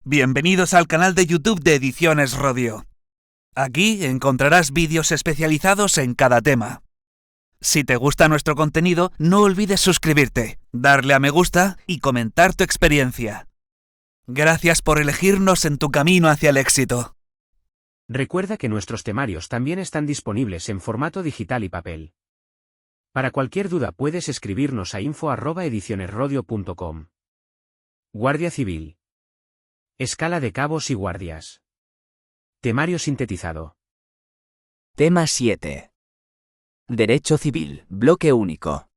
Bienvenidos al canal de YouTube de Ediciones Rodio. Aquí encontrarás vídeos especializados en cada tema. Si te gusta nuestro contenido, no olvides suscribirte, darle a me gusta y comentar tu experiencia. Gracias por elegirnos en tu camino hacia el éxito. Recuerda que nuestros temarios también están disponibles en formato digital y papel. Para cualquier duda puedes escribirnos a info@edicionesrodio.com. Guardia Civil. Escala de cabos y guardias. Temario sintetizado. Tema 7. Derecho Civil, bloque único.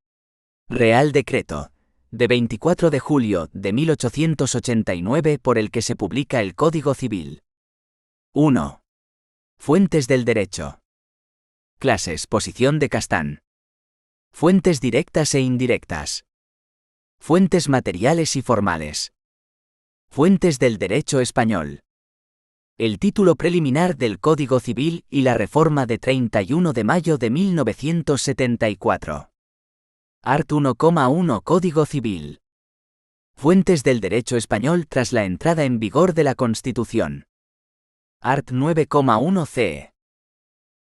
Real Decreto, de 24 de julio de 1889 por el que se publica el Código Civil. 1. Fuentes del derecho. Clases: Posición de Castán. Fuentes directas e indirectas. Fuentes materiales y formales. Fuentes del derecho español. El título preliminar del Código Civil y la reforma de 31 de mayo de 1974. Art. 1,1 Código Civil. Fuentes del derecho español tras la entrada en vigor de la Constitución. Art. 9,1 CE.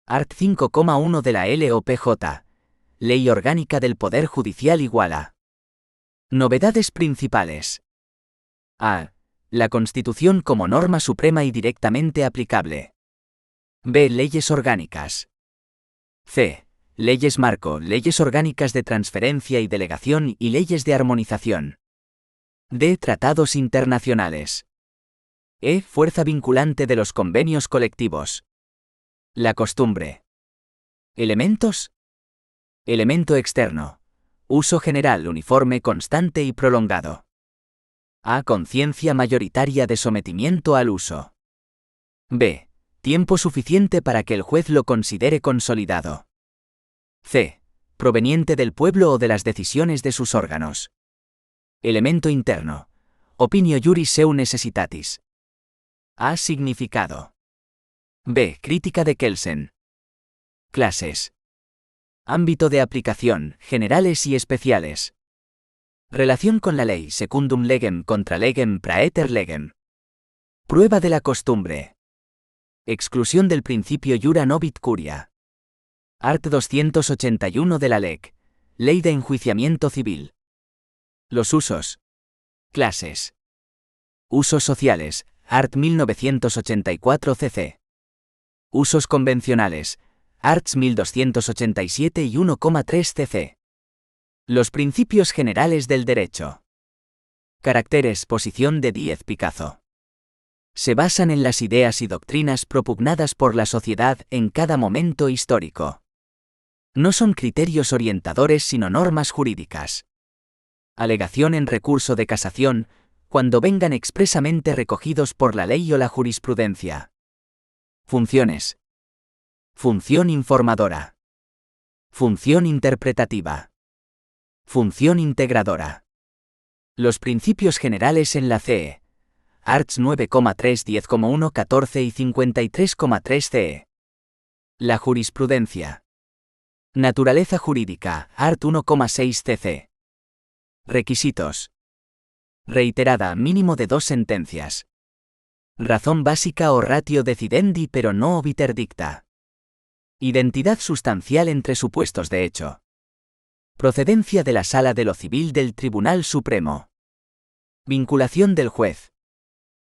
Art. 5,1 de la LOPJ. Ley Orgánica del Poder Judicial Iguala. Novedades principales. A. La Constitución como norma suprema y directamente aplicable. B. Leyes orgánicas. C. Leyes marco, leyes orgánicas de transferencia y delegación y leyes de armonización. D. Tratados internacionales. E. Fuerza vinculante de los convenios colectivos. La costumbre. Elementos. Elemento externo. Uso general uniforme, constante y prolongado. A. Conciencia mayoritaria de sometimiento al uso. B. Tiempo suficiente para que el juez lo considere consolidado. C. Proveniente del pueblo o de las decisiones de sus órganos. Elemento interno. Opinio juris seu necessitatis. A. Significado. B. Crítica de Kelsen. Clases. Ámbito de aplicación, generales y especiales. Relación con la ley secundum legem contra legem praeter legem. Prueba de la costumbre. Exclusión del principio jura novit curia. Art. 281 de la LEC. Ley de enjuiciamiento civil. Los usos. Clases. Usos sociales. Art. 1984 cc. Usos convencionales. Arts 1287 y 1,3 cc. Los principios generales del derecho. Caracteres: Posición de Díez Picazo. Se basan en las ideas y doctrinas propugnadas por la sociedad en cada momento histórico. No son criterios orientadores sino normas jurídicas. Alegación en recurso de casación, cuando vengan expresamente recogidos por la ley o la jurisprudencia. Funciones. Función informadora. Función interpretativa. Función integradora. Los principios generales en la CE. Arts 9,3, 10,1, 14 y 53,3 CE. La jurisprudencia. Naturaleza jurídica. Art 1,6 cc. Requisitos. Reiterada, mínimo de 2 sentencias. Razón básica o ratio decidendi pero no obiter dicta. Identidad sustancial entre supuestos de hecho. Procedencia de la Sala de lo Civil del Tribunal Supremo. Vinculación del juez.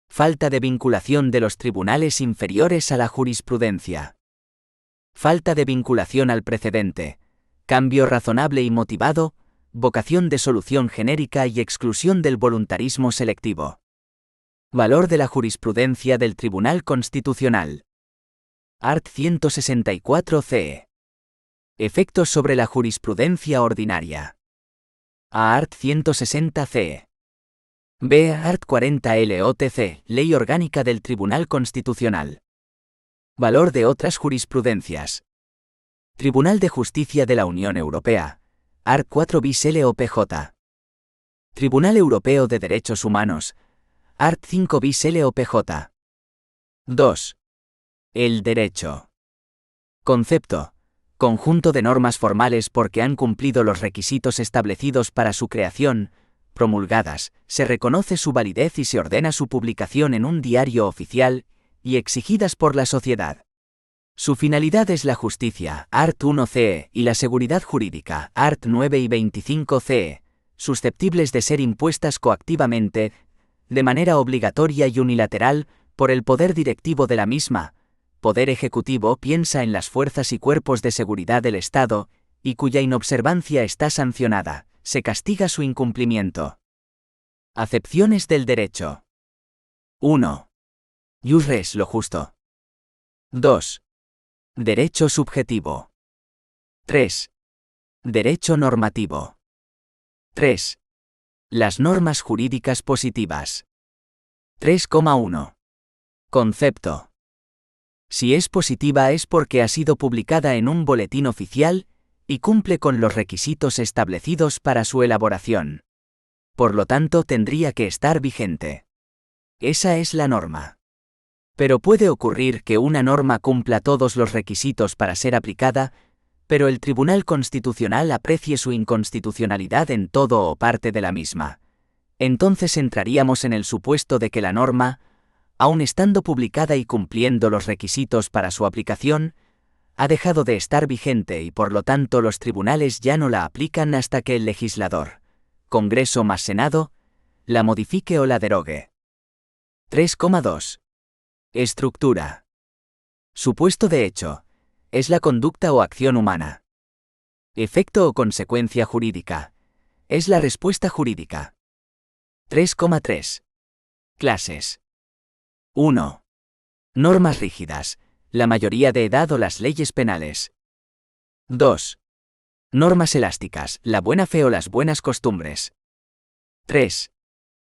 Falta de vinculación de los tribunales inferiores a la jurisprudencia. Falta de vinculación al precedente. Cambio razonable y motivado. Vocación de solución genérica y exclusión del voluntarismo selectivo. Valor de la jurisprudencia del Tribunal Constitucional. Art. 164 CE. Efectos sobre la jurisprudencia ordinaria. A. Art. 160 CE. B. Art. 40 LOTC, Ley Orgánica del Tribunal Constitucional. Valor de otras jurisprudencias. Tribunal de Justicia de la Unión Europea. Art. 4 bis LOPJ. Tribunal Europeo de Derechos Humanos. Art. 5 bis LOPJ. 2. El derecho. Concepto. Conjunto de normas formales porque han cumplido los requisitos establecidos para su creación, promulgadas, se reconoce su validez y se ordena su publicación en un diario oficial, y exigidas por la sociedad. Su finalidad es la justicia, art. 1 CE, y la seguridad jurídica, art. 9 y 25 CE, susceptibles de ser impuestas coactivamente, de manera obligatoria y unilateral, por el poder directivo de la misma. Poder ejecutivo piensa en las fuerzas y cuerpos de seguridad del Estado, y cuya inobservancia está sancionada, se castiga su incumplimiento. Acepciones del derecho. 1. Jus res, lo justo. 2. Derecho subjetivo. 3. Derecho normativo. 3. Las normas jurídicas positivas. 3,1. Concepto. Si es positiva es porque ha sido publicada en un boletín oficial y cumple con los requisitos establecidos para su elaboración. Por lo tanto, tendría que estar vigente. Esa es la norma. Pero puede ocurrir que una norma cumpla todos los requisitos para ser aplicada, pero el Tribunal Constitucional aprecie su inconstitucionalidad en todo o parte de la misma. Entonces entraríamos en el supuesto de que la norma, aun estando publicada y cumpliendo los requisitos para su aplicación, ha dejado de estar vigente y por lo tanto los tribunales ya no la aplican hasta que el legislador, Congreso más Senado, la modifique o la derogue. 3,2. Estructura. Supuesto de hecho. Es la conducta o acción humana. Efecto o consecuencia jurídica. Es la respuesta jurídica. 3,3. Clases. 1. Normas rígidas. La mayoría de edad o las leyes penales. 2. Normas elásticas. La buena fe o las buenas costumbres. 3.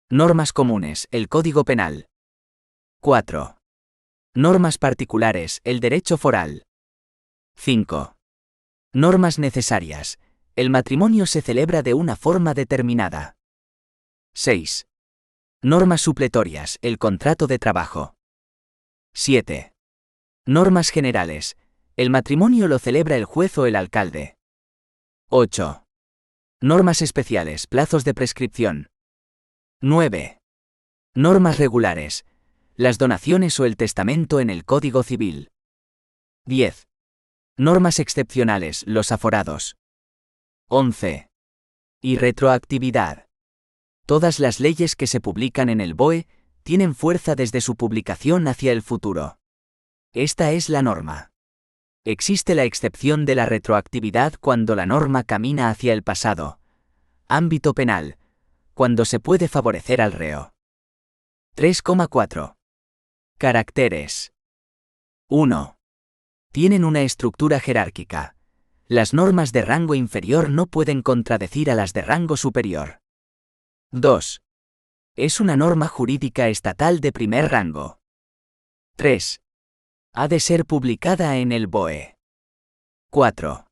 Normas comunes. El Código Penal. 4. Normas particulares, el derecho foral. 5. Normas necesarias. El matrimonio se celebra de una forma determinada. 6. Normas supletorias, el contrato de trabajo. 7. Normas generales. El matrimonio lo celebra el juez o el alcalde. 8. Normas especiales, plazos de prescripción. 9. Normas regulares. Las donaciones o el testamento en el Código Civil. 10. Normas excepcionales, los aforados. 11. Y retroactividad. Todas las leyes que se publican en el BOE tienen fuerza desde su publicación hacia el futuro. Esta es la norma. Existe la excepción de la retroactividad cuando la norma camina hacia el pasado. Ámbito penal. Cuando se puede favorecer al reo. 3,4. Caracteres. 1. Tienen una estructura jerárquica. Las normas de rango inferior no pueden contradecir a las de rango superior. 2. Es una norma jurídica estatal de primer rango. 3. Ha de ser publicada en el BOE. 4.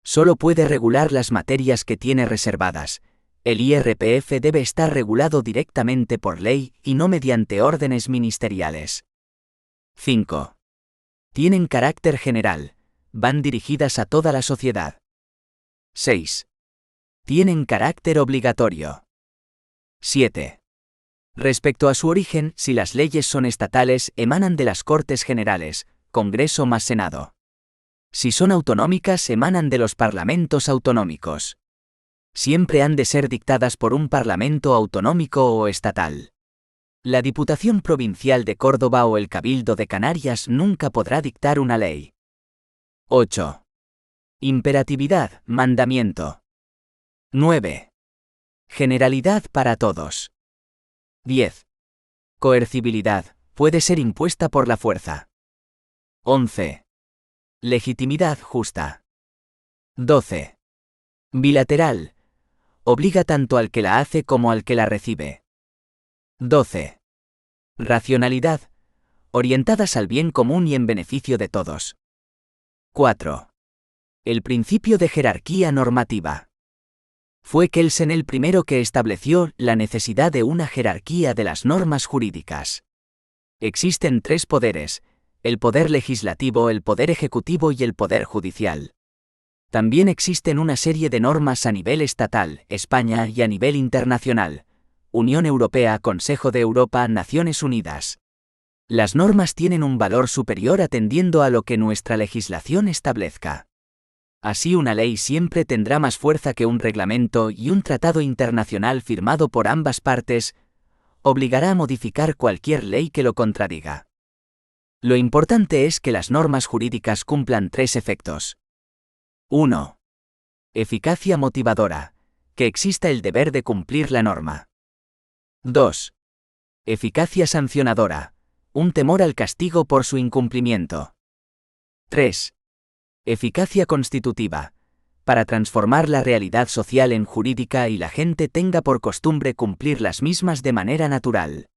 Solo puede regular las materias que tiene reservadas. El IRPF debe estar regulado directamente por ley y no mediante órdenes ministeriales. 5. Tienen carácter general. Van dirigidas a toda la sociedad. 6. Tienen carácter obligatorio. 7. Respecto a su origen, si las leyes son estatales, emanan de las Cortes Generales, Congreso más Senado. Si son autonómicas, emanan de los parlamentos autonómicos. Siempre han de ser dictadas por un parlamento autonómico o estatal. La Diputación Provincial de Córdoba o el Cabildo de Canarias nunca podrá dictar una ley. 8. Imperatividad, mandamiento. 9. Generalidad para todos. 10. Coercibilidad, puede ser impuesta por la fuerza. 11. Legitimidad justa. 12. Bilateral. Obliga tanto al que la hace como al que la recibe. 12. Racionalidad. Orientadas al bien común y en beneficio de todos. 4. El principio de jerarquía normativa. Fue Kelsen el primero que estableció la necesidad de una jerarquía de las normas jurídicas. Existen tres poderes: el poder legislativo, el poder ejecutivo y el poder judicial. También existen una serie de normas a nivel estatal, España, y a nivel internacional, Unión Europea, Consejo de Europa, Naciones Unidas. Las normas tienen un valor superior atendiendo a lo que nuestra legislación establezca. Así, una ley siempre tendrá más fuerza que un reglamento, y un tratado internacional firmado por ambas partes obligará a modificar cualquier ley que lo contradiga. Lo importante es que las normas jurídicas cumplan 3 efectos. 1. Eficacia motivadora, que exista el deber de cumplir la norma. 2. Eficacia sancionadora, un temor al castigo por su incumplimiento. 3. Eficacia constitutiva, para transformar la realidad social en jurídica y la gente tenga por costumbre cumplir las mismas de manera natural.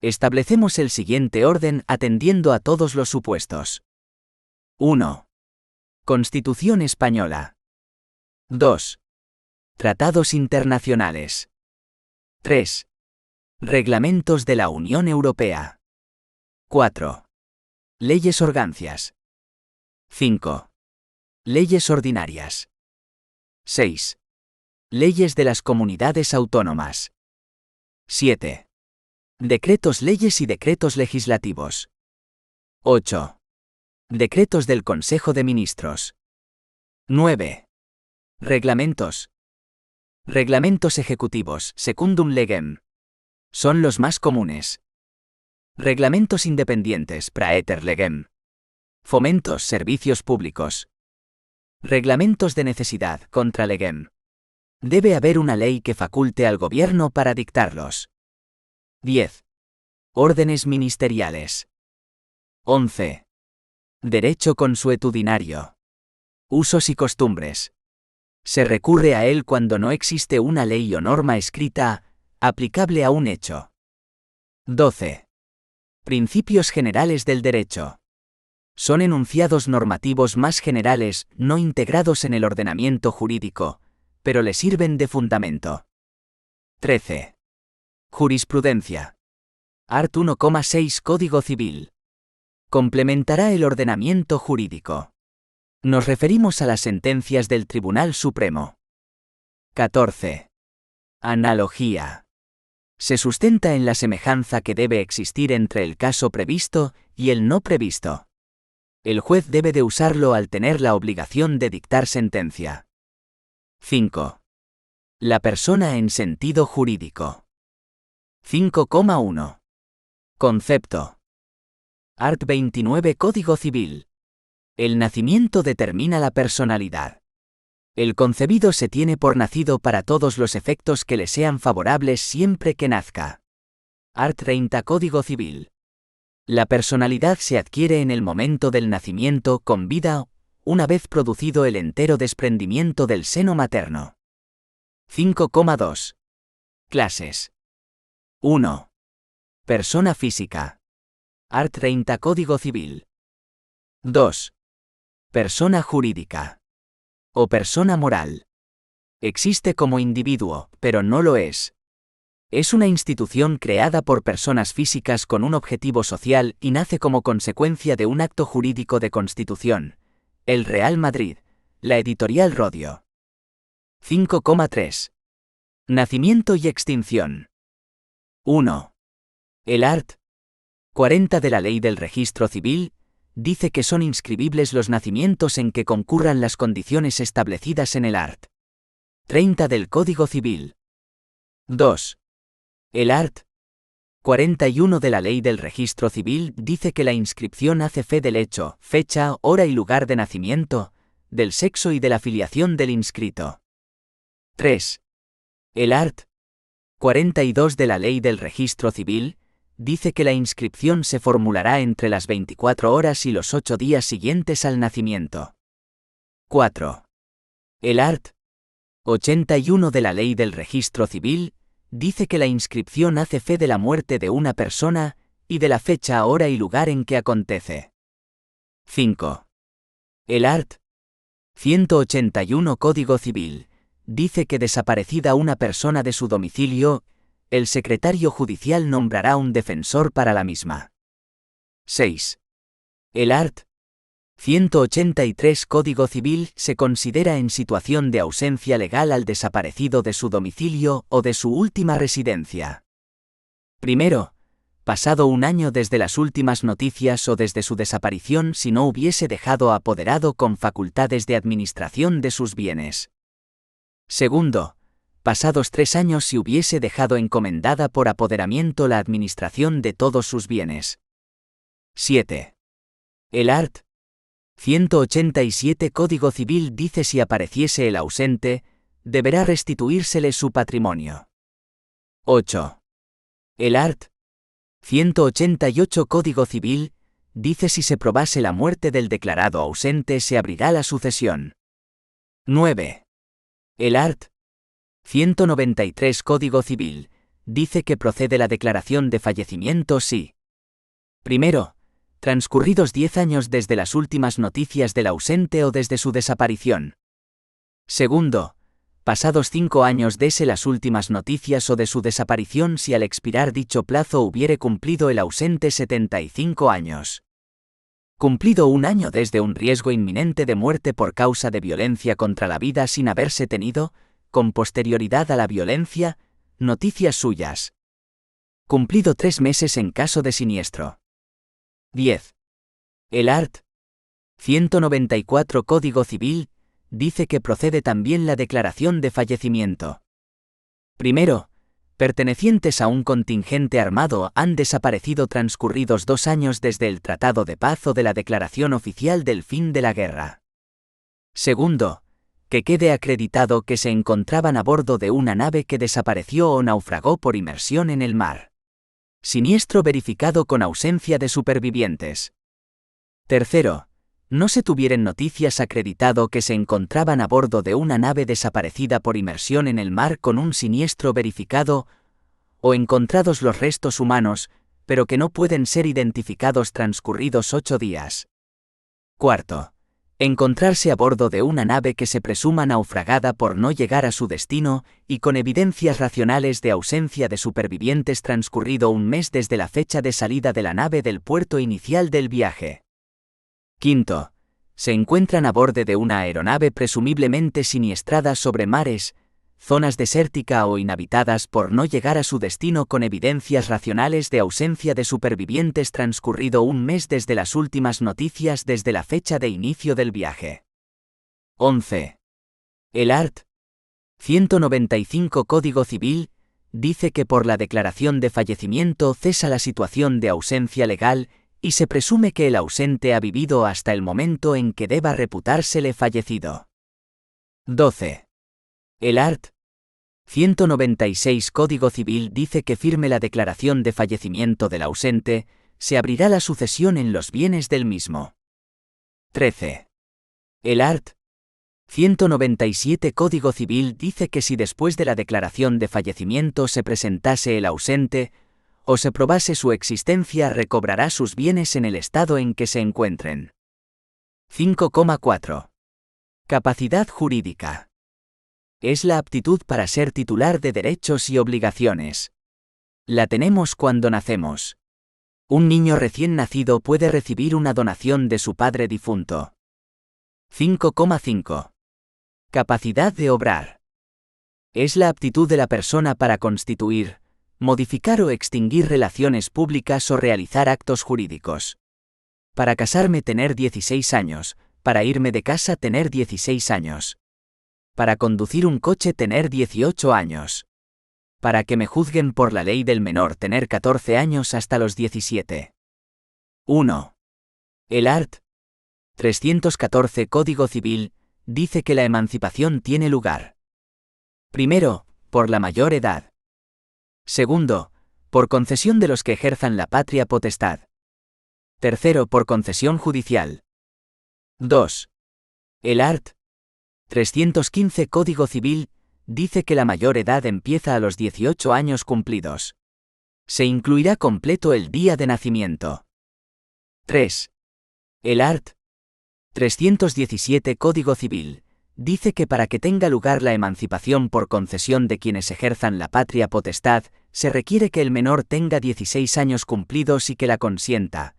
Establecemos el siguiente orden atendiendo a todos los supuestos. 1. Constitución española. 2. Tratados internacionales. 3. Reglamentos de la Unión Europea. 4. Leyes organcias. 5. Leyes ordinarias. 6. Leyes de las comunidades autónomas. 7. Decretos leyes y decretos legislativos. 8. Decretos del Consejo de Ministros. 9. Reglamentos. Reglamentos ejecutivos, secundum legem. Son los más comunes. Reglamentos independientes, praeter legem. Fomentos, servicios públicos. Reglamentos de necesidad, contra legem. Debe haber una ley que faculte al gobierno para dictarlos. 10. Órdenes ministeriales. 11. Derecho consuetudinario. Usos y costumbres. Se recurre a él cuando no existe una ley o norma escrita aplicable a un hecho. 12. Principios generales del derecho. Son enunciados normativos más generales, no integrados en el ordenamiento jurídico, pero le sirven de fundamento. 13. Jurisprudencia. Art. 1,6 Código Civil. Complementará el ordenamiento jurídico. Nos referimos a las sentencias del Tribunal Supremo. 14. Analogía. Se sustenta en la semejanza que debe existir entre el caso previsto y el no previsto. El juez debe de usarlo al tener la obligación de dictar sentencia. 5. La persona en sentido jurídico. 5,1. Concepto. Art. 29 Código Civil. El nacimiento determina la personalidad. El concebido se tiene por nacido para todos los efectos que le sean favorables siempre que nazca. Art. 30 Código Civil. La personalidad se adquiere en el momento del nacimiento con vida, una vez producido el entero desprendimiento del seno materno. 5,2. Clases. 1. Persona física. Art. 30 Código Civil. 2. Persona jurídica. O persona moral. Existe como individuo, pero no lo es. Es una institución creada por personas físicas con un objetivo social y nace como consecuencia de un acto jurídico de constitución. El Real Madrid, la Editorial Rodio. 5,3. Nacimiento y extinción. 1. El art. 40 de la Ley del Registro Civil dice que son inscribibles los nacimientos en que concurran las condiciones establecidas en el art. 30 del Código Civil. 2. El art. 41 de la Ley del Registro Civil dice que la inscripción hace fe del hecho, fecha, hora y lugar de nacimiento, del sexo y de la filiación del inscrito. 3. El art. 42 de la Ley del Registro Civil dice que la inscripción se formulará entre las 24 horas y los 8 días siguientes al nacimiento. 4. El art. 81 de la Ley del Registro Civil dice que la inscripción hace fe de la muerte de una persona y de la fecha, hora y lugar en que acontece. 5. El art. 181 Código Civil dice que desaparecida una persona de su domicilio, el secretario judicial nombrará un defensor para la misma. 6. El art. 183 Código Civil se considera en situación de ausencia legal al desaparecido de su domicilio o de su última residencia. Primero, pasado un año desde las últimas noticias o desde su desaparición si no hubiese dejado apoderado con facultades de administración de sus bienes. Segundo, pasados 3 años si hubiese dejado encomendada por apoderamiento la administración de todos sus bienes. 7. El art. 187 Código Civil dice si apareciese el ausente, deberá restituírsele su patrimonio. 8. El art. 188 Código Civil dice si se probase la muerte del declarado ausente se abrirá la sucesión. 9. El art. 193 Código Civil dice que procede la declaración de fallecimiento si: primero, transcurridos 10 años desde las últimas noticias del ausente o desde su desaparición. Segundo, pasados 5 años desde las últimas noticias o de su desaparición si al expirar dicho plazo hubiere cumplido el ausente 75 años. Cumplido 1 año desde un riesgo inminente de muerte por causa de violencia contra la vida sin haberse tenido, con posterioridad a la violencia, noticias suyas. Cumplido 3 meses en caso de siniestro. 10. El art. 194 Código Civil dice que procede también la declaración de fallecimiento. Primero, pertenecientes a un contingente armado han desaparecido transcurridos 2 años desde el Tratado de Paz o de la declaración oficial del fin de la guerra. Segundo, que quede acreditado que se encontraban a bordo de una nave que desapareció o naufragó por inmersión en el mar. Siniestro verificado con ausencia de supervivientes. Tercero, no se tuvieran noticias acreditado que se encontraban a bordo de una nave desaparecida por inmersión en el mar con un siniestro verificado, o encontrados los restos humanos, pero que no pueden ser identificados transcurridos 8 días. Cuarto, encontrarse a bordo de una nave que se presuma naufragada por no llegar a su destino y con evidencias racionales de ausencia de supervivientes transcurrido 1 mes desde la fecha de salida de la nave del puerto inicial del viaje. Quinto, se encuentran a bordo de una aeronave presumiblemente siniestrada sobre mares, zonas desérticas o inhabitadas por no llegar a su destino con evidencias racionales de ausencia de supervivientes transcurrido 1 mes desde las últimas noticias desde la fecha de inicio del viaje. 11. El art. 195 Código Civil dice que por la declaración de fallecimiento cesa la situación de ausencia legal y se presume que el ausente ha vivido hasta el momento en que deba reputársele fallecido. 12. El art. 196 Código Civil dice que firme la declaración de fallecimiento del ausente, se abrirá la sucesión en los bienes del mismo. 13. El art. 197 Código Civil dice que si después de la declaración de fallecimiento se presentase el ausente, o se probase su existencia recobrará sus bienes en el estado en que se encuentren. 5,4. Capacidad jurídica. Es la aptitud para ser titular de derechos y obligaciones. La tenemos cuando nacemos. Un niño recién nacido puede recibir una donación de su padre difunto. 5,5. Capacidad de obrar. Es la aptitud de la persona para constituir, modificar o extinguir relaciones públicas o realizar actos jurídicos. Para casarme tener 16 años, para irme de casa tener 16 años. Para conducir un coche tener 18 años. Para que me juzguen por la ley del menor tener 14 años hasta los 17. 1. El art. 314 Código Civil dice que la emancipación tiene lugar. Primero, por la mayor edad. Segundo, por concesión de los que ejerzan la patria potestad. Tercero, por concesión judicial. 2. El art. 315 Código Civil dice que la mayor edad empieza a los 18 años cumplidos. Se incluirá completo el día de nacimiento. 3. El art. 317 Código Civil dice que para que tenga lugar la emancipación por concesión de quienes ejerzan la patria potestad, se requiere que el menor tenga 16 años cumplidos y que la consienta,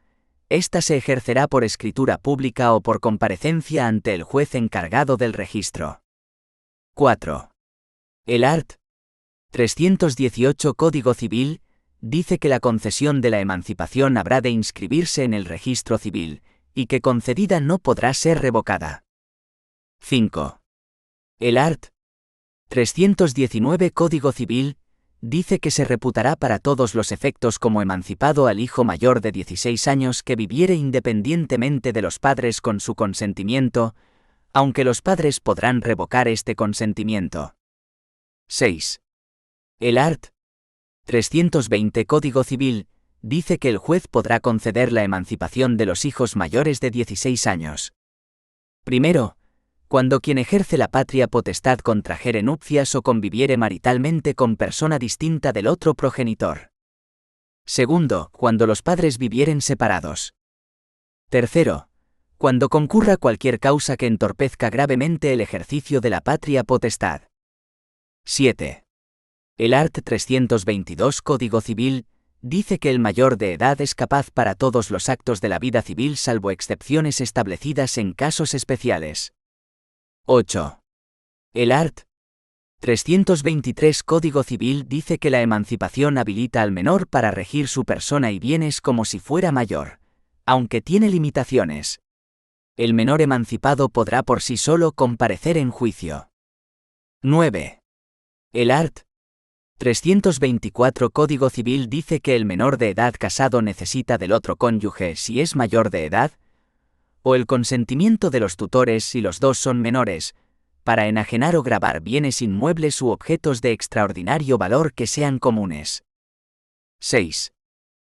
Esta se ejercerá por escritura pública o por comparecencia ante el juez encargado del registro. 4. El art. 318 Código Civil dice que la concesión de la emancipación habrá de inscribirse en el registro civil, y que concedida no podrá ser revocada. 5. El art. 319 Código Civil dice que se reputará para todos los efectos como emancipado al hijo mayor de 16 años que viviere independientemente de los padres con su consentimiento, aunque los padres podrán revocar este consentimiento. 6. El art. 320 Código Civil dice que el juez podrá conceder la emancipación de los hijos mayores de 16 años. Primero, cuando quien ejerce la patria potestad contrajere nupcias o conviviere maritalmente con persona distinta del otro progenitor. Segundo, cuando los padres vivieren separados. Tercero, cuando concurra cualquier causa que entorpezca gravemente el ejercicio de la patria potestad. 7. El art. 322 Código Civil dice que el mayor de edad es capaz para todos los actos de la vida civil salvo excepciones establecidas en casos especiales. 8. El art. 323 Código Civil dice que la emancipación habilita al menor para regir su persona y bienes como si fuera mayor, aunque tiene limitaciones. El menor emancipado podrá por sí solo comparecer en juicio. 9. El art. 324 Código Civil dice que el menor de edad casado necesita del otro cónyuge si es mayor de edad, o el consentimiento de los tutores si los dos son menores, para enajenar o gravar bienes inmuebles u objetos de extraordinario valor que sean comunes. 6.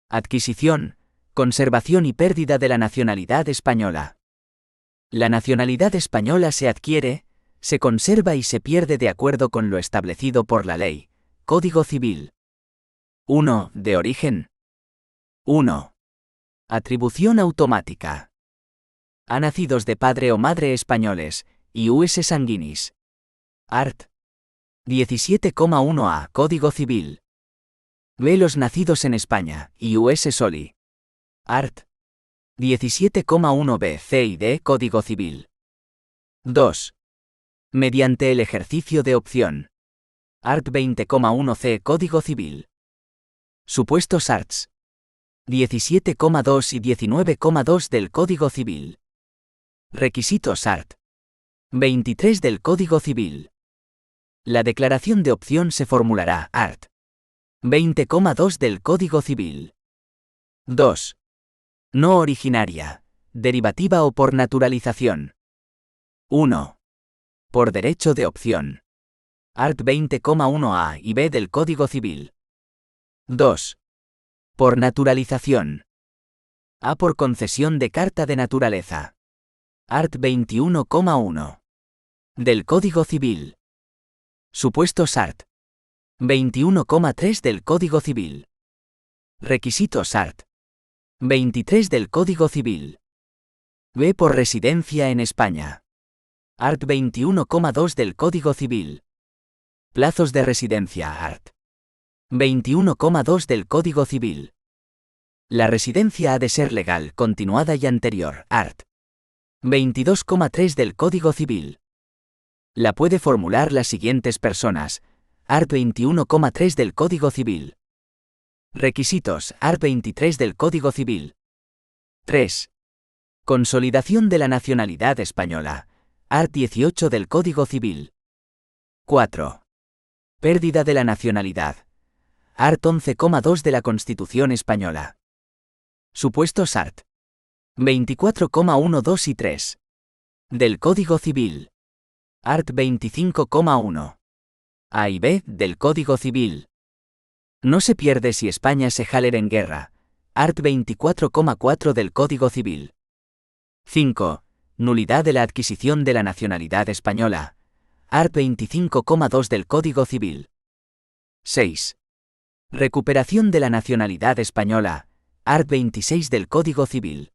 Adquisición, conservación y pérdida de la nacionalidad española. La nacionalidad española se adquiere, se conserva y se pierde de acuerdo con lo establecido por la ley. Código Civil. 1. De origen. 1. Atribución automática. A nacidos de padre o madre españoles, ius sanguinis. Art. 17,1a Código Civil. B. Los nacidos en España, ius soli. Art. 17,1b C y D Código Civil. 2. Mediante el ejercicio de opción. Art. 20,1c Código Civil. Supuestos arts. 17,2 y 19,2 del Código Civil. Requisitos art. 23 del Código Civil. La declaración de opción se formulará art. 20,2 del Código Civil. 2. No originaria, derivativa o por naturalización. 1. Por derecho de opción. Art. 20,1a y b del Código Civil. 2. Por naturalización. A. Por concesión de carta de naturaleza. Art. 21,1. Del Código Civil. Supuestos art. 21,3 del Código Civil. Requisitos art. 23 del Código Civil. B. Por residencia en España. Art. 21,2 del Código Civil. Plazos de residencia art. 21,2 del Código Civil. La residencia ha de ser legal, continuada y anterior art. 22,3 del Código Civil. La puede formular las siguientes personas. Art. 21,3 del Código Civil. Requisitos. Art. 23 del Código Civil. 3. Consolidación de la nacionalidad española. Art. 18 del Código Civil. 4. Pérdida de la nacionalidad. Art. 11,2 de la Constitución Española. Supuestos art. 24,1, 2 y 3. Del Código Civil. Art. 25,1. A y B del Código Civil. No se pierde si España se jaler en guerra. Art. 24,4 del Código Civil. 5. Nulidad de la adquisición de la nacionalidad española. Art. 25,2 del Código Civil. 6. Recuperación de la nacionalidad española. Art. 26 del Código Civil.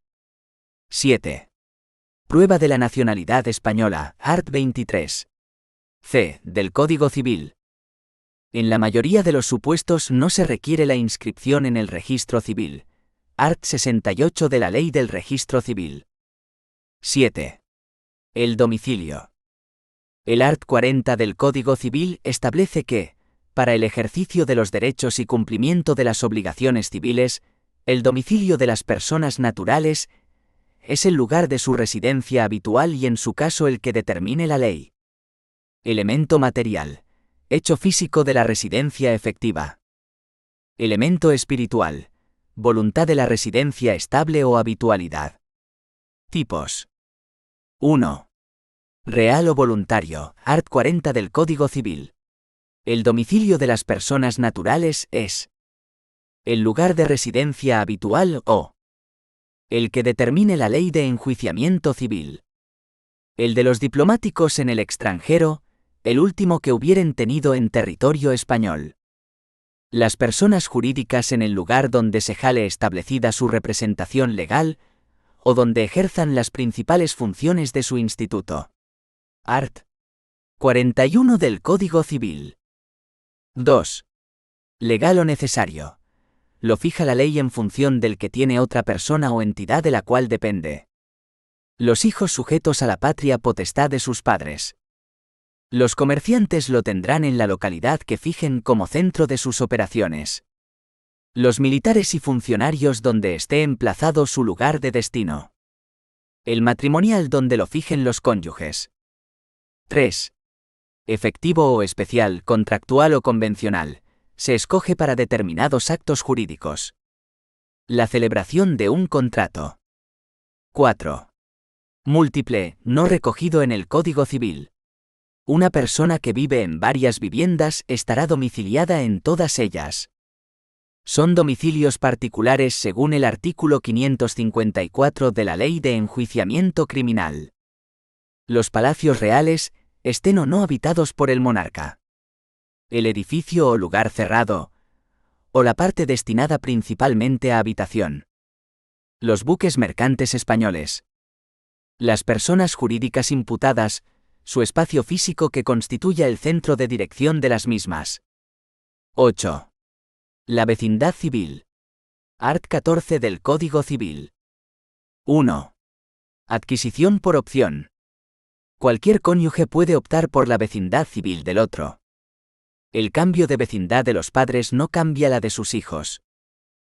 7. Prueba de la nacionalidad española. Art. 23. C. Del Código Civil. En la mayoría de los supuestos no se requiere la inscripción en el registro civil, Art. 68 de la Ley del Registro Civil. 7. El domicilio. El Art. 40 del Código Civil establece que, para el ejercicio de los derechos y cumplimiento de las obligaciones civiles, el domicilio de las personas naturales es el lugar de su residencia habitual y en su caso el que determine la ley. Elemento material. Hecho físico de la residencia efectiva. Elemento espiritual. Voluntad de la residencia estable o habitualidad. Tipos. 1. Real o voluntario. Art. 40 del Código Civil. El domicilio de las personas naturales es el lugar de residencia habitual o el que determine la ley de enjuiciamiento civil. El de los diplomáticos en el extranjero, el último que hubieren tenido en territorio español. Las personas jurídicas en el lugar donde se jale establecida su representación legal, o donde ejerzan las principales funciones de su instituto. Art. 41 del Código Civil. 2. Legal o necesario. Lo fija la ley en función del que tiene otra persona o entidad de la cual depende. Los hijos sujetos a la patria potestad de sus padres. Los comerciantes lo tendrán en la localidad que fijen como centro de sus operaciones. Los militares y funcionarios donde esté emplazado su lugar de destino. El matrimonial donde lo fijen los cónyuges. 3. Efectivo o especial, contractual o convencional, se escoge para determinados actos jurídicos. La celebración de un contrato. 4. Múltiple, no recogido en el Código Civil. Una persona que vive en varias viviendas estará domiciliada en todas ellas. Son domicilios particulares según el artículo 554 de la Ley de Enjuiciamiento Criminal. Los palacios reales, estén o no habitados por el monarca. El edificio o lugar cerrado, o la parte destinada principalmente a habitación. Los buques mercantes españoles. Las personas jurídicas imputadas, su espacio físico que constituya el centro de dirección de las mismas. 8. La vecindad civil. Art. 14 del Código Civil. 1. Adquisición por opción. Cualquier cónyuge puede optar por la vecindad civil del otro. El cambio de vecindad de los padres no cambia la de sus hijos.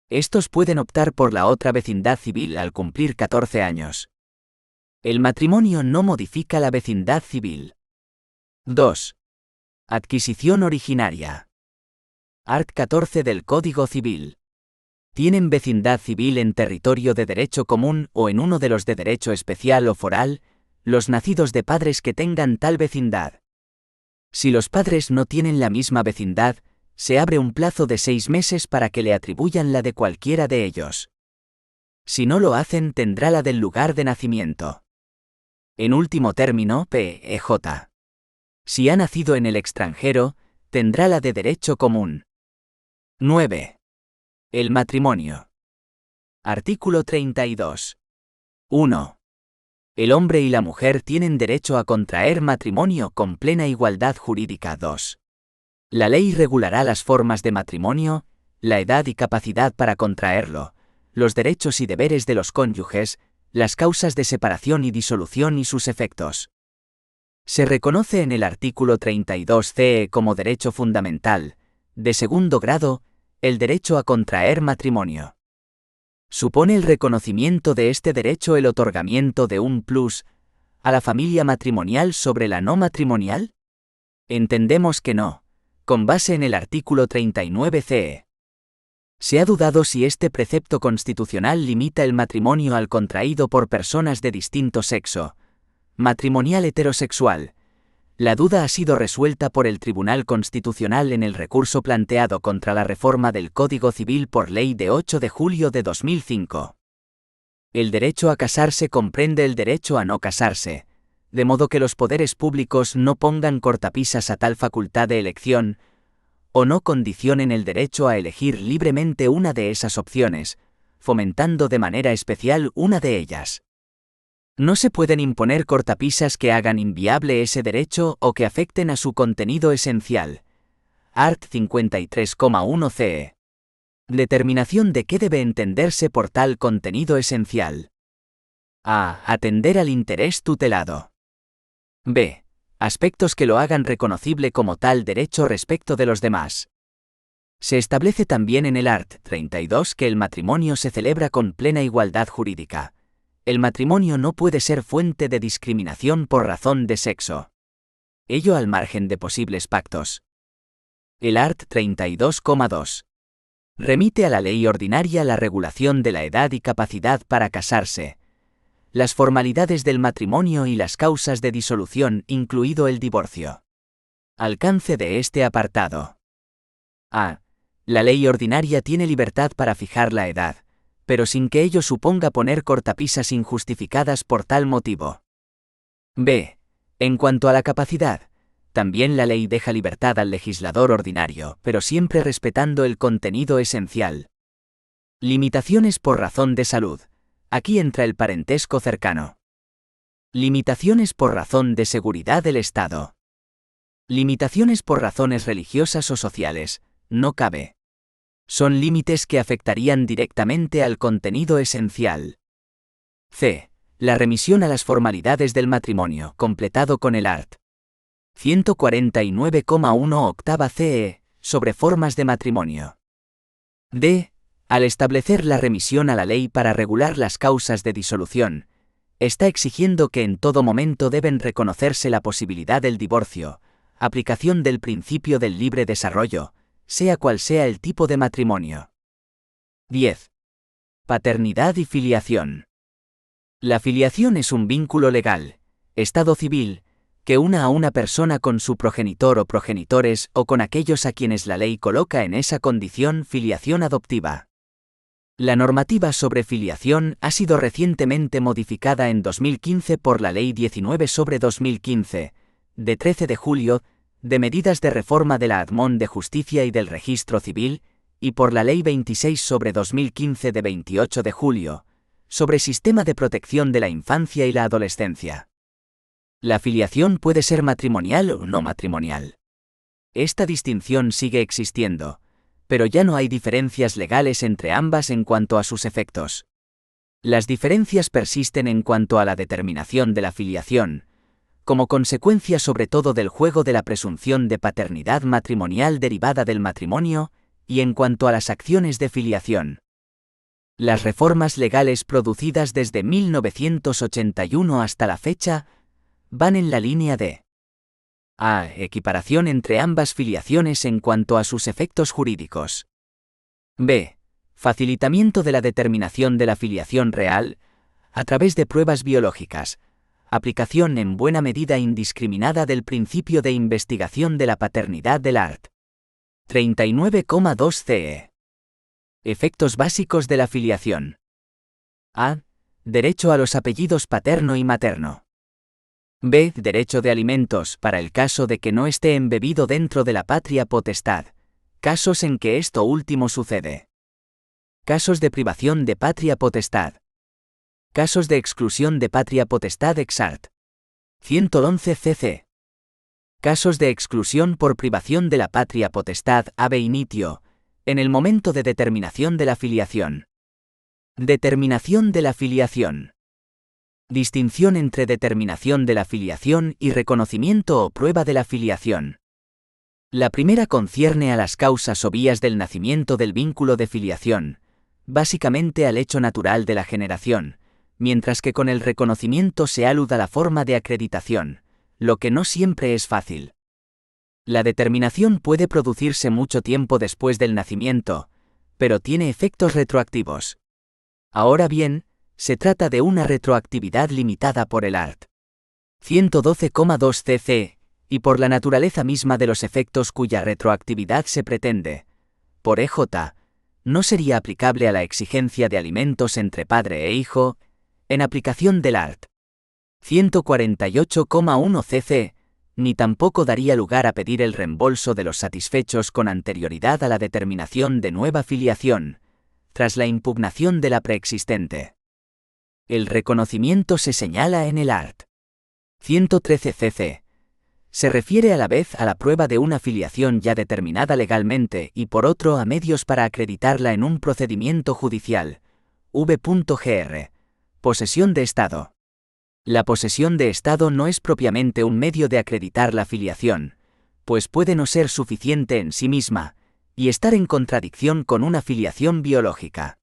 Estos pueden optar por la otra vecindad civil al cumplir 14 años. El matrimonio no modifica la vecindad civil. 2. Adquisición originaria. Art. 14 del Código Civil. Tienen vecindad civil en territorio de derecho común o en uno de los de derecho especial o foral, los nacidos de padres que tengan tal vecindad. Si los padres no tienen la misma vecindad, se abre un plazo de 6 meses para que le atribuyan la de cualquiera de ellos. Si no lo hacen, tendrá la del lugar de nacimiento. En último término, PEJ. Si ha nacido en el extranjero, tendrá la de derecho común. 9. El matrimonio. Artículo 32. 1. El hombre y la mujer tienen derecho a contraer matrimonio con plena igualdad jurídica. 2. La ley regulará las formas de matrimonio, la edad y capacidad para contraerlo, los derechos y deberes de los cónyuges, las causas de separación y disolución y sus efectos. Se reconoce en el artículo 32 CE como derecho fundamental, de segundo grado, el derecho a contraer matrimonio. ¿Supone el reconocimiento de este derecho el otorgamiento de un plus a la familia matrimonial sobre la no matrimonial? Entendemos que no, con base en el artículo 39 CE. Se ha dudado si este precepto constitucional limita el matrimonio al contraído por personas de distinto sexo, matrimonial heterosexual. La duda ha sido resuelta por el Tribunal Constitucional en el recurso planteado contra la reforma del Código Civil por Ley de 8 de julio de 2005. El derecho a casarse comprende el derecho a no casarse, de modo que los poderes públicos no pongan cortapisas a tal facultad de elección, o no condicionen el derecho a elegir libremente una de esas opciones, fomentando de manera especial una de ellas. No se pueden imponer cortapisas que hagan inviable ese derecho o que afecten a su contenido esencial. Art. 53,1 CE. Determinación de qué debe entenderse por tal contenido esencial. A. Atender al interés tutelado. B. Aspectos que lo hagan reconocible como tal derecho respecto de los demás. Se establece también en el art. 32 que el matrimonio se celebra con plena igualdad jurídica. El matrimonio no puede ser fuente de discriminación por razón de sexo. Ello al margen de posibles pactos. El art. 32,2. Remite a la ley ordinaria la regulación de la edad y capacidad para casarse, las formalidades del matrimonio y las causas de disolución, incluido el divorcio. Alcance de este apartado. A. La ley ordinaria tiene libertad para fijar la edad, pero sin que ello suponga poner cortapisas injustificadas por tal motivo. B. En cuanto a la capacidad, también la ley deja libertad al legislador ordinario, pero siempre respetando el contenido esencial. Limitaciones por razón de salud. Aquí entra el parentesco cercano. Limitaciones por razón de seguridad del Estado. Limitaciones por razones religiosas o sociales, no cabe. Son límites que afectarían directamente al contenido esencial. C. La remisión a las formalidades del matrimonio, completado con el art. 149,1 octava CE, sobre formas de matrimonio. D. Al establecer la remisión a la ley para regular las causas de disolución, está exigiendo que en todo momento deben reconocerse la posibilidad del divorcio, aplicación del principio del libre desarrollo, sea cual sea el tipo de matrimonio. 10. Paternidad y filiación. La filiación es un vínculo legal, estado civil, que una a una persona con su progenitor o progenitores o con aquellos a quienes la ley coloca en esa condición filiación adoptiva. La normativa sobre filiación ha sido recientemente modificada en 2015 por la Ley 19/2015, de 13 de julio, de medidas de reforma de la Admon de Justicia y del Registro Civil, y por la Ley 26/2015 de 28 de julio, sobre Sistema de Protección de la Infancia y la Adolescencia. La filiación puede ser matrimonial o no matrimonial. Esta distinción sigue existiendo, pero ya no hay diferencias legales entre ambas en cuanto a sus efectos. Las diferencias persisten en cuanto a la determinación de la filiación, como consecuencia sobre todo del juego de la presunción de paternidad matrimonial derivada del matrimonio, y en cuanto a las acciones de filiación. Las reformas legales producidas desde 1981 hasta la fecha van en la línea de A. Equiparación entre ambas filiaciones en cuanto a sus efectos jurídicos. B. Facilitamiento de la determinación de la filiación real, a través de pruebas biológicas. Aplicación en buena medida indiscriminada del principio de investigación de la paternidad del art. 39,2 CE. Efectos básicos de la filiación. A. Derecho a los apellidos paterno y materno. B. Derecho de alimentos para el caso de que no esté embebido dentro de la patria potestad, casos en que esto último sucede. Casos de privación de patria potestad. Casos de exclusión de patria potestad ex art. 111 cc. Casos de exclusión por privación de la patria potestad ab initio, en el momento de determinación de la filiación. Determinación de la filiación. Distinción entre determinación de la filiación y reconocimiento o prueba de la filiación. La primera concierne a las causas o vías del nacimiento del vínculo de filiación, básicamente al hecho natural de la generación, mientras que con el reconocimiento se aluda la forma de acreditación, lo que no siempre es fácil. La determinación puede producirse mucho tiempo después del nacimiento, pero tiene efectos retroactivos. Ahora bien, se trata de una retroactividad limitada por el art. 112,2 cc, y por la naturaleza misma de los efectos cuya retroactividad se pretende, por EJ, no sería aplicable a la exigencia de alimentos entre padre e hijo, en aplicación del art. 148,1 cc, ni tampoco daría lugar a pedir el reembolso de los satisfechos con anterioridad a la determinación de nueva filiación, tras la impugnación de la preexistente. El reconocimiento se señala en el art. 113 cc. Se refiere a la vez a la prueba de una filiación ya determinada legalmente y por otro a medios para acreditarla en un procedimiento judicial. V.gr. Posesión de Estado. La posesión de Estado no es propiamente un medio de acreditar la filiación, pues puede no ser suficiente en sí misma, y estar en contradicción con una filiación biológica.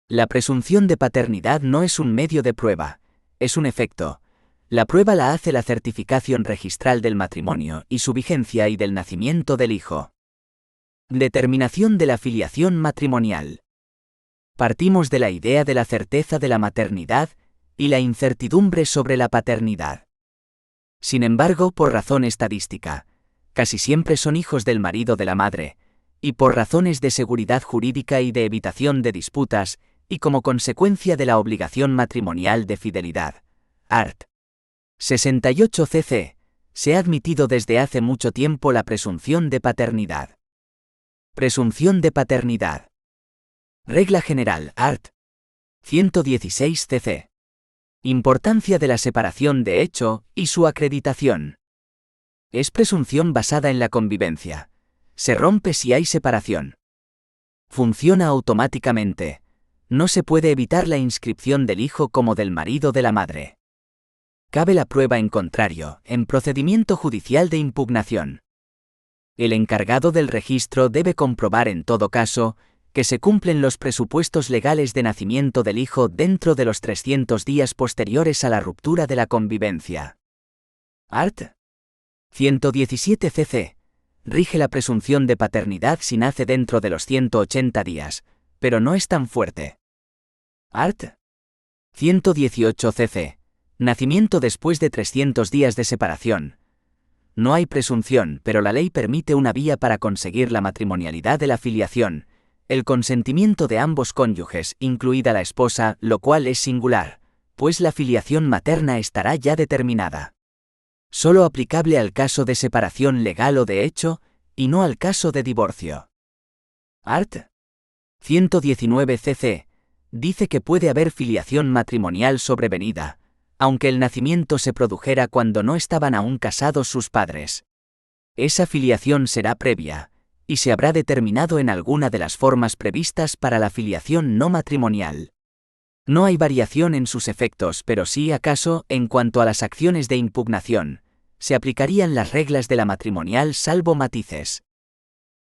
La presunción de paternidad no es un medio de prueba, es un efecto. La prueba la hace la certificación registral del matrimonio y su vigencia y del nacimiento del hijo. Determinación de la filiación matrimonial. Partimos de la idea de la certeza de la maternidad y la incertidumbre sobre la paternidad. Sin embargo, por razón estadística, casi siempre son hijos del marido de la madre, y por razones de seguridad jurídica y de evitación de disputas, y como consecuencia de la obligación matrimonial de fidelidad. Art. 68 cc. Se ha admitido desde hace mucho tiempo la presunción de paternidad. Presunción de paternidad. Regla general. Art. 116 cc. Importancia de la separación de hecho y su acreditación. Es presunción basada en la convivencia. Se rompe si hay separación. Funciona automáticamente. No se puede evitar la inscripción del hijo como del marido de la madre. Cabe la prueba en contrario, en procedimiento judicial de impugnación. El encargado del registro debe comprobar en todo caso que se cumplen los presupuestos legales de nacimiento del hijo dentro de los 300 días posteriores a la ruptura de la convivencia. Art. 117 cc. Rige la presunción de paternidad si nace dentro de los 180 días, pero no es tan fuerte. Art. 118 cc. Nacimiento después de 300 días de separación. No hay presunción, pero la ley permite una vía para conseguir la matrimonialidad de la filiación, el consentimiento de ambos cónyuges, incluida la esposa, lo cual es singular, pues la filiación materna estará ya determinada. Solo aplicable al caso de separación legal o de hecho, y no al caso de divorcio. Art. 119 cc. Dice que puede haber filiación matrimonial sobrevenida, aunque el nacimiento se produjera cuando no estaban aún casados sus padres. Esa filiación será previa, y se habrá determinado en alguna de las formas previstas para la filiación no matrimonial. No hay variación en sus efectos, pero sí acaso, en cuanto a las acciones de impugnación, se aplicarían las reglas de la matrimonial salvo matices.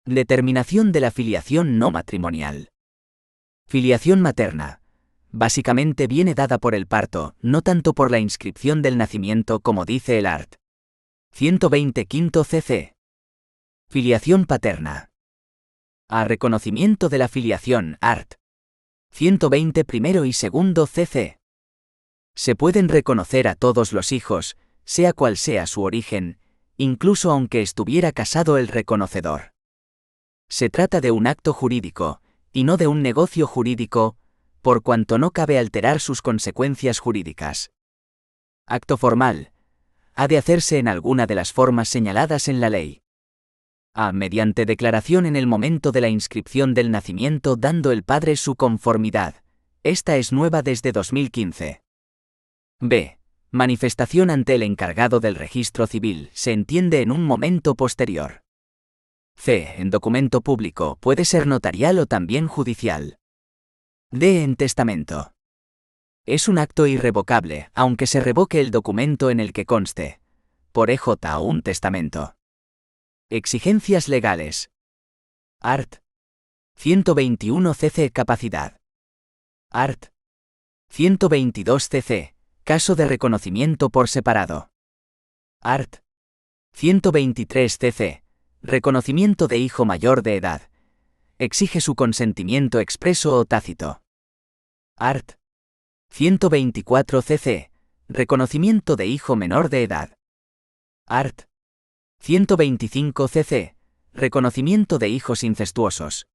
Determinación de la filiación no matrimonial. Filiación materna. Básicamente viene dada por el parto, no tanto por la inscripción del nacimiento como dice el art. 125 cc. Filiación paterna. A reconocimiento de la filiación, art. 120 primero y segundo cc. Se pueden reconocer a todos los hijos, sea cual sea su origen, incluso aunque estuviera casado el reconocedor. Se trata de un acto jurídico, y no de un negocio jurídico, por cuanto no cabe alterar sus consecuencias jurídicas. Acto formal. Ha de hacerse en alguna de las formas señaladas en la ley. A. Mediante declaración en el momento de la inscripción del nacimiento dando el padre su conformidad. Esta es nueva desde 2015. B. Manifestación ante el encargado del registro civil, se entiende en un momento posterior. C. En documento público, puede ser notarial o también judicial. D. En testamento. Es un acto irrevocable, aunque se revoque el documento en el que conste. Por EJ o un testamento. Exigencias legales. Art. 121 cc. Capacidad. Art. 122 cc. Caso de reconocimiento por separado. Art. 123 cc. Reconocimiento de hijo mayor de edad. Exige su consentimiento expreso o tácito. Art. 124 cc. Reconocimiento de hijo menor de edad. Art. 125 cc. Reconocimiento de hijos incestuosos.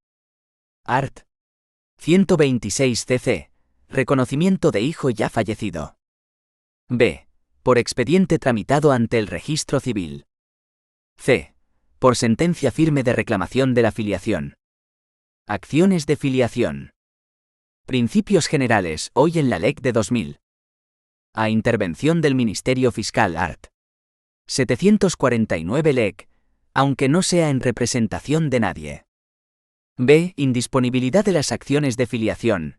Art. 126 cc. Reconocimiento de hijo ya fallecido. B. Por expediente tramitado ante el registro civil. C. Por sentencia firme de reclamación de la filiación. Acciones de filiación. Principios generales, hoy en la LEC de 2000. A intervención del Ministerio Fiscal art. 749 LEC, aunque no sea en representación de nadie. B. Indisponibilidad de las acciones de filiación.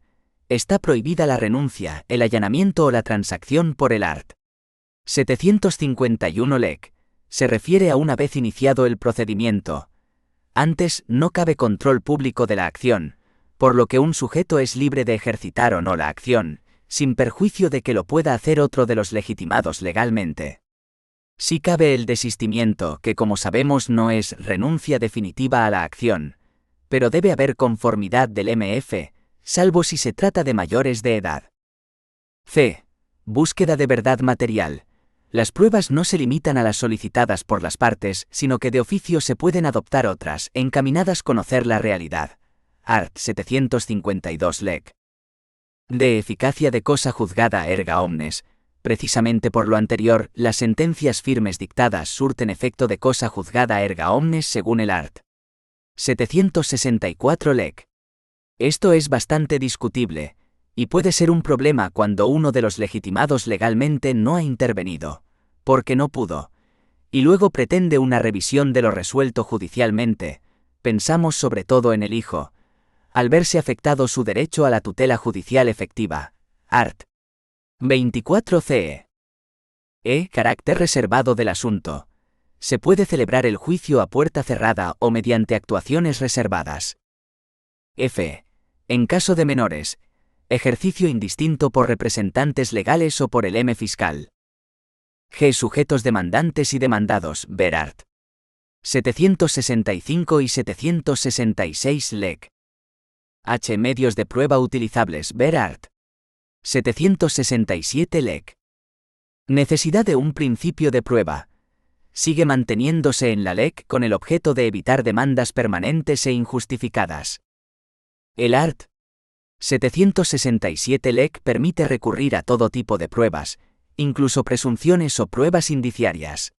Está prohibida la renuncia, el allanamiento o la transacción por el art. 751 LEC. Se refiere a una vez iniciado el procedimiento. Antes, no cabe control público de la acción, por lo que un sujeto es libre de ejercitar o no la acción, sin perjuicio de que lo pueda hacer otro de los legitimados legalmente. Sí cabe el desistimiento, que como sabemos no es renuncia definitiva a la acción, pero debe haber conformidad del MF, salvo si se trata de mayores de edad. C. Búsqueda de verdad material. Las pruebas no se limitan a las solicitadas por las partes, sino que de oficio se pueden adoptar otras, encaminadas a conocer la realidad. Art. 752 LEC. D. Eficacia de cosa juzgada erga omnes. Precisamente por lo anterior, las sentencias firmes dictadas surten efecto de cosa juzgada erga omnes según el art. 764 LEC. Esto es bastante discutible, y puede ser un problema cuando uno de los legitimados legalmente no ha intervenido, porque no pudo, y luego pretende una revisión de lo resuelto judicialmente. Pensamos sobre todo en el hijo, al verse afectado su derecho a la tutela judicial efectiva. Art. 24 CE. Carácter reservado del asunto. Se puede celebrar el juicio a puerta cerrada o mediante actuaciones reservadas. F. En caso de menores, ejercicio indistinto por representantes legales o por el M fiscal. G. Sujetos demandantes y demandados, ver art. 765 y 766 LEC. H. Medios de prueba utilizables, ver art. 767 LEC. Necesidad de un principio de prueba. Sigue manteniéndose en la LEC con el objeto de evitar demandas permanentes e injustificadas. El art. 767 LEC permite recurrir a todo tipo de pruebas, incluso presunciones o pruebas indiciarias.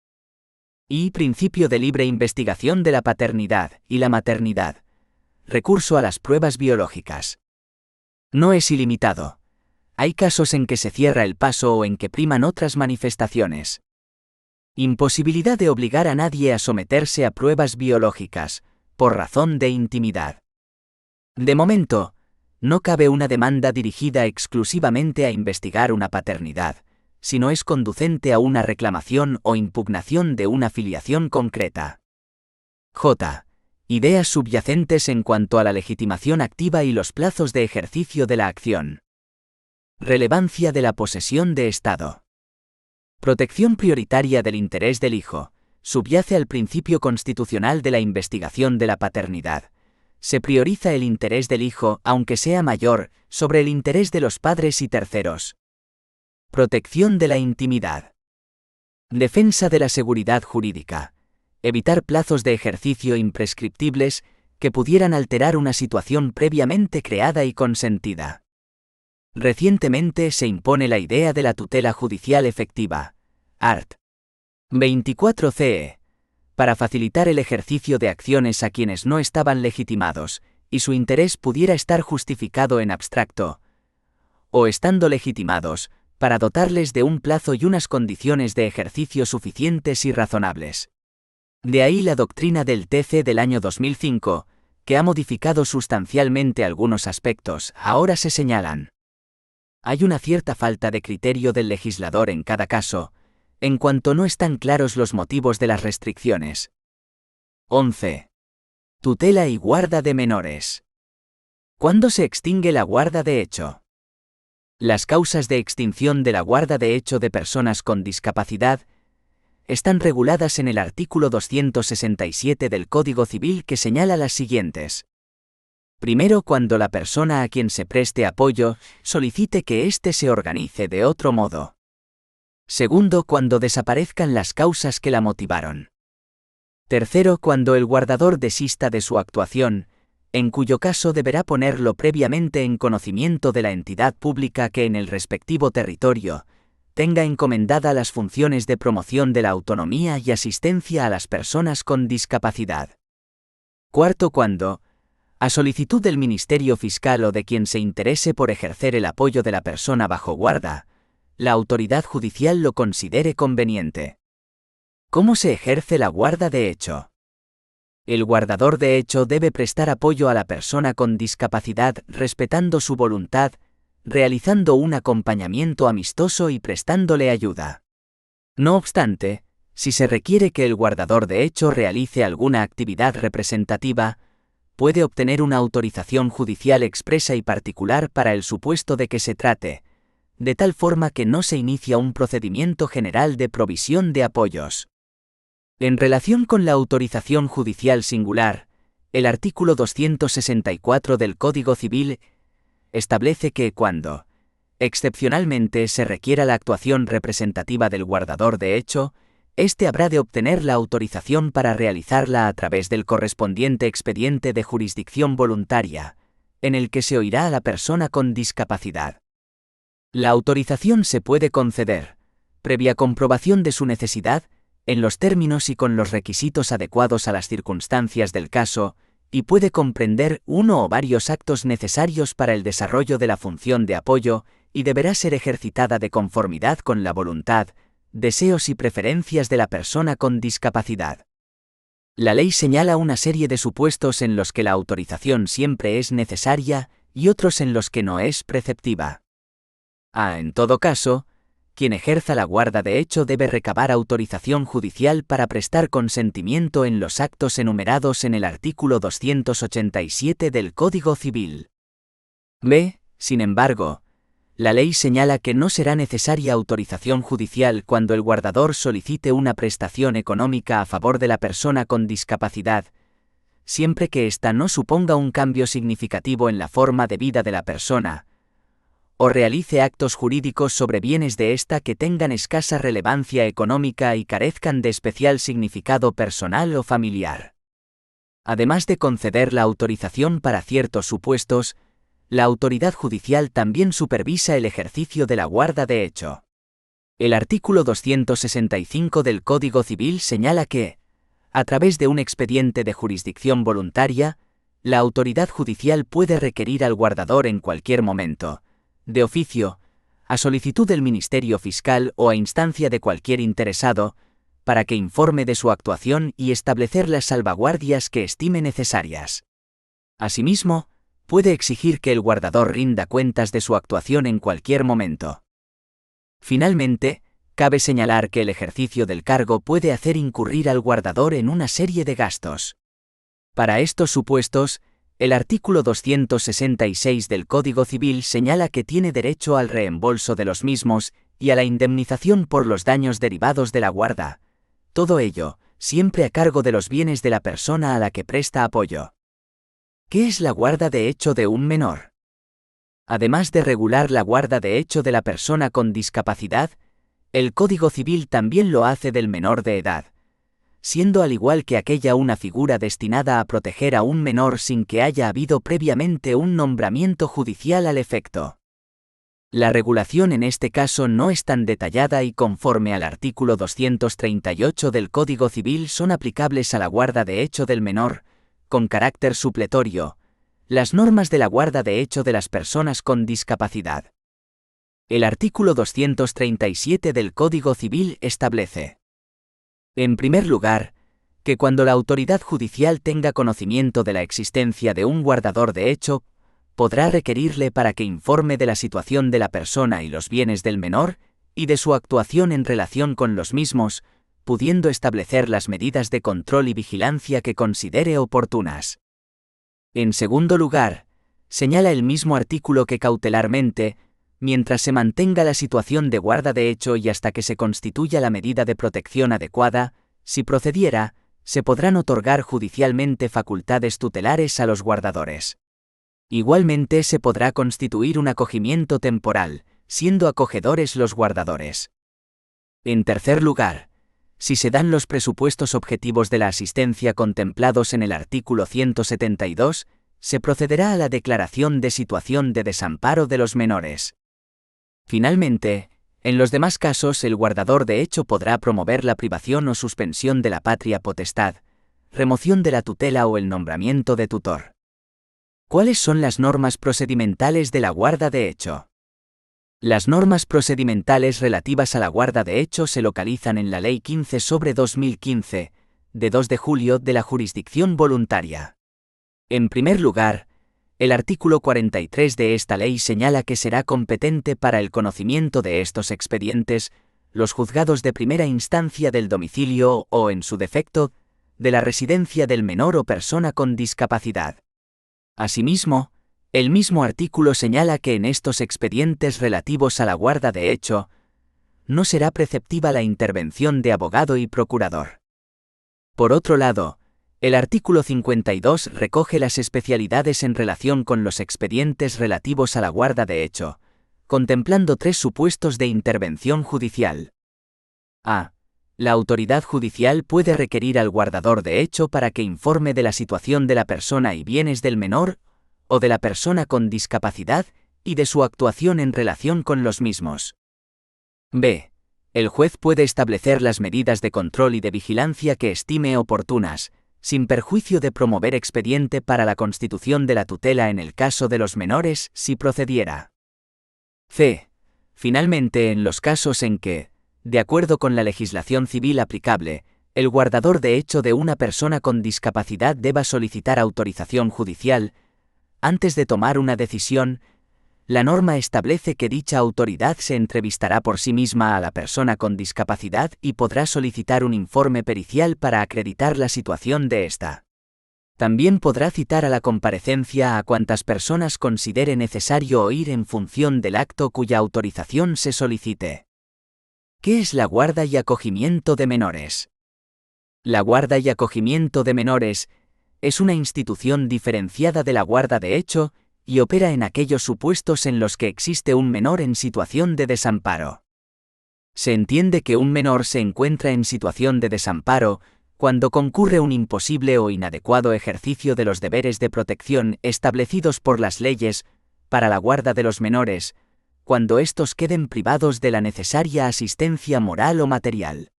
Y principio de libre investigación de la paternidad y la maternidad. Recurso a las pruebas biológicas. No es ilimitado. Hay casos en que se cierra el paso o en que priman otras manifestaciones. Imposibilidad de obligar a nadie a someterse a pruebas biológicas, por razón de intimidad. De momento, no cabe una demanda dirigida exclusivamente a investigar una paternidad, sino es conducente a una reclamación o impugnación de una filiación concreta. J. Ideas subyacentes en cuanto a la legitimación activa y los plazos de ejercicio de la acción. Relevancia de la posesión de Estado. Protección prioritaria del interés del hijo. Subyace al principio constitucional de la investigación de la paternidad. Se prioriza el interés del hijo, aunque sea mayor, sobre el interés de los padres y terceros. Protección de la intimidad. Defensa de la seguridad jurídica. Evitar plazos de ejercicio imprescriptibles que pudieran alterar una situación previamente creada y consentida. Recientemente se impone la idea de la tutela judicial efectiva. Art. 24 CE. Para facilitar el ejercicio de acciones a quienes no estaban legitimados, y su interés pudiera estar justificado en abstracto, o estando legitimados, para dotarles de un plazo y unas condiciones de ejercicio suficientes y razonables. De ahí la doctrina del TC del año 2005, que ha modificado sustancialmente algunos aspectos, ahora se señalan. Hay una cierta falta de criterio del legislador en cada caso, en cuanto no están claros los motivos de las restricciones. 11. Tutela y guarda de menores. ¿Cuándo se extingue la guarda de hecho? Las causas de extinción de la guarda de hecho de personas con discapacidad están reguladas en el artículo 267 del Código Civil, que señala las siguientes. Primero, cuando la persona a quien se preste apoyo solicite que éste se organice de otro modo. Segundo, cuando desaparezcan las causas que la motivaron. Tercero, cuando el guardador desista de su actuación, en cuyo caso deberá ponerlo previamente en conocimiento de la entidad pública que en el respectivo territorio tenga encomendada las funciones de promoción de la autonomía y asistencia a las personas con discapacidad. Cuarto, cuando, a solicitud del Ministerio Fiscal o de quien se interese por ejercer el apoyo de la persona bajo guarda, la autoridad judicial lo considere conveniente. ¿Cómo se ejerce la guarda de hecho? El guardador de hecho debe prestar apoyo a la persona con discapacidad respetando su voluntad, realizando un acompañamiento amistoso y prestándole ayuda. No obstante, si se requiere que el guardador de hecho realice alguna actividad representativa, puede obtener una autorización judicial expresa y particular para el supuesto de que se trate, de tal forma que no se inicia un procedimiento general de provisión de apoyos. En relación con la autorización judicial singular, el artículo 264 del Código Civil establece que cuando, excepcionalmente, se requiera la actuación representativa del guardador de hecho, éste habrá de obtener la autorización para realizarla a través del correspondiente expediente de jurisdicción voluntaria, en el que se oirá a la persona con discapacidad. La autorización se puede conceder, previa comprobación de su necesidad, en los términos y con los requisitos adecuados a las circunstancias del caso, y puede comprender uno o varios actos necesarios para el desarrollo de la función de apoyo, y deberá ser ejercitada de conformidad con la voluntad, deseos y preferencias de la persona con discapacidad. La ley señala una serie de supuestos en los que la autorización siempre es necesaria y otros en los que no es preceptiva. En todo caso, quien ejerza la guarda de hecho debe recabar autorización judicial para prestar consentimiento en los actos enumerados en el artículo 287 del Código Civil. Sin embargo, la ley señala que no será necesaria autorización judicial cuando el guardador solicite una prestación económica a favor de la persona con discapacidad, siempre que ésta no suponga un cambio significativo en la forma de vida de la persona, o realice actos jurídicos sobre bienes de ésta que tengan escasa relevancia económica y carezcan de especial significado personal o familiar. Además de conceder la autorización para ciertos supuestos, la autoridad judicial también supervisa el ejercicio de la guarda de hecho. El artículo 265 del Código Civil señala que, a través de un expediente de jurisdicción voluntaria, la autoridad judicial puede requerir al guardador en cualquier momento, de oficio, a solicitud del Ministerio Fiscal o a instancia de cualquier interesado, para que informe de su actuación y establecer las salvaguardias que estime necesarias. Asimismo, puede exigir que el guardador rinda cuentas de su actuación en cualquier momento. Finalmente, cabe señalar que el ejercicio del cargo puede hacer incurrir al guardador en una serie de gastos. Para estos supuestos, el artículo 266 del Código Civil señala que tiene derecho al reembolso de los mismos y a la indemnización por los daños derivados de la guarda, todo ello, siempre a cargo de los bienes de la persona a la que presta apoyo. ¿Qué es la guarda de hecho de un menor? Además de regular la guarda de hecho de la persona con discapacidad, el Código Civil también lo hace del menor de edad, siendo al igual que aquella una figura destinada a proteger a un menor sin que haya habido previamente un nombramiento judicial al efecto. La regulación en este caso no es tan detallada y conforme al artículo 238 del Código Civil son aplicables a la guarda de hecho del menor, con carácter supletorio, las normas de la guarda de hecho de las personas con discapacidad. El artículo 237 del Código Civil establece: en primer lugar, que cuando la autoridad judicial tenga conocimiento de la existencia de un guardador de hecho, podrá requerirle para que informe de la situación de la persona y los bienes del menor, y de su actuación en relación con los mismos, pudiendo establecer las medidas de control y vigilancia que considere oportunas. En segundo lugar, señala el mismo artículo que cautelarmente, mientras se mantenga la situación de guarda de hecho y hasta que se constituya la medida de protección adecuada, si procediera, se podrán otorgar judicialmente facultades tutelares a los guardadores. Igualmente se podrá constituir un acogimiento temporal, siendo acogedores los guardadores. En tercer lugar, si se dan los presupuestos objetivos de la asistencia contemplados en el artículo 172, se procederá a la declaración de situación de desamparo de los menores. Finalmente, en los demás casos el guardador de hecho podrá promover la privación o suspensión de la patria potestad, remoción de la tutela o el nombramiento de tutor. ¿Cuáles son las normas procedimentales de la guarda de hecho? Las normas procedimentales relativas a la guarda de hecho se localizan en la Ley 15/2015, de 2 de julio de la jurisdicción voluntaria. En primer lugar, el artículo 43 de esta ley señala que será competente para el conocimiento de estos expedientes los juzgados de primera instancia del domicilio o, en su defecto, de la residencia del menor o persona con discapacidad. Asimismo, el mismo artículo señala que en estos expedientes relativos a la guarda de hecho, no será preceptiva la intervención de abogado y procurador. Por otro lado, el artículo 52 recoge las especialidades en relación con los expedientes relativos a la guarda de hecho, contemplando 3 supuestos de intervención judicial. A. La autoridad judicial puede requerir al guardador de hecho para que informe de la situación de la persona y bienes del menor o de la persona con discapacidad y de su actuación en relación con los mismos. B. El juez puede establecer las medidas de control y de vigilancia que estime oportunas, sin perjuicio de promover expediente para la constitución de la tutela en el caso de los menores, si procediera. C. Finalmente, en los casos en que, de acuerdo con la legislación civil aplicable, el guardador de hecho de una persona con discapacidad deba solicitar autorización judicial, antes de tomar una decisión, la norma establece que dicha autoridad se entrevistará por sí misma a la persona con discapacidad y podrá solicitar un informe pericial para acreditar la situación de ésta. También podrá citar a la comparecencia a cuantas personas considere necesario oír en función del acto cuya autorización se solicite. ¿Qué es la guarda y acogimiento de menores? La guarda y acogimiento de menores es una institución diferenciada de la guarda de hecho y opera en aquellos supuestos en los que existe un menor en situación de desamparo. Se entiende que un menor se encuentra en situación de desamparo cuando concurre un imposible o inadecuado ejercicio de los deberes de protección establecidos por las leyes para la guarda de los menores, cuando éstos queden privados de la necesaria asistencia moral o material.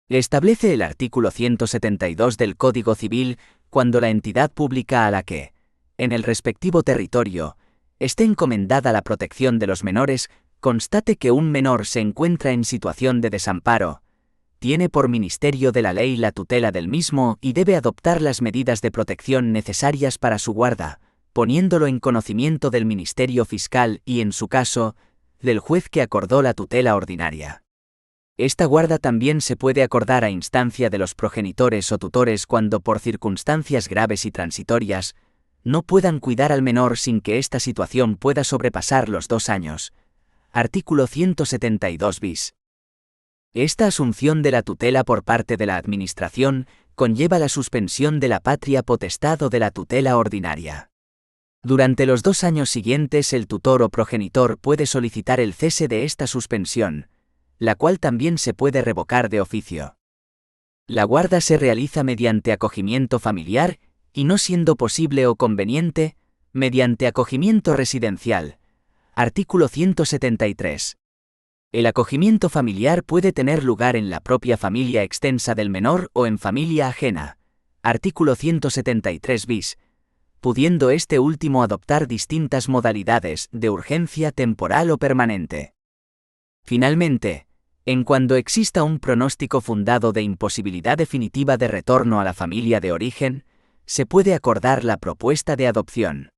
Establece el artículo 172 del Código Civil cuando la entidad pública a la que, en el respectivo territorio, esté encomendada la protección de los menores, constate que un menor se encuentra en situación de desamparo, tiene por ministerio de la ley la tutela del mismo y debe adoptar las medidas de protección necesarias para su guarda, poniéndolo en conocimiento del Ministerio Fiscal y, en su caso, del juez que acordó la tutela ordinaria. Esta guarda también se puede acordar a instancia de los progenitores o tutores cuando, por circunstancias graves y transitorias, no puedan cuidar al menor sin que esta situación pueda sobrepasar los 2 años. Artículo 172 bis. Esta asunción de la tutela por parte de la Administración conlleva la suspensión de la patria potestad o de la tutela ordinaria. Durante los 2 años siguientes el tutor o progenitor puede solicitar el cese de esta suspensión, la cual también se puede revocar de oficio. La guarda se realiza mediante acogimiento familiar y, no siendo posible o conveniente, mediante acogimiento residencial. Artículo 173. El acogimiento familiar puede tener lugar en la propia familia extensa del menor o en familia ajena. Artículo 173 bis. Pudiendo este último adoptar distintas modalidades de urgencia temporal o permanente. Finalmente, en cuando exista un pronóstico fundado de imposibilidad definitiva de retorno a la familia de origen, se puede acordar la propuesta de adopción.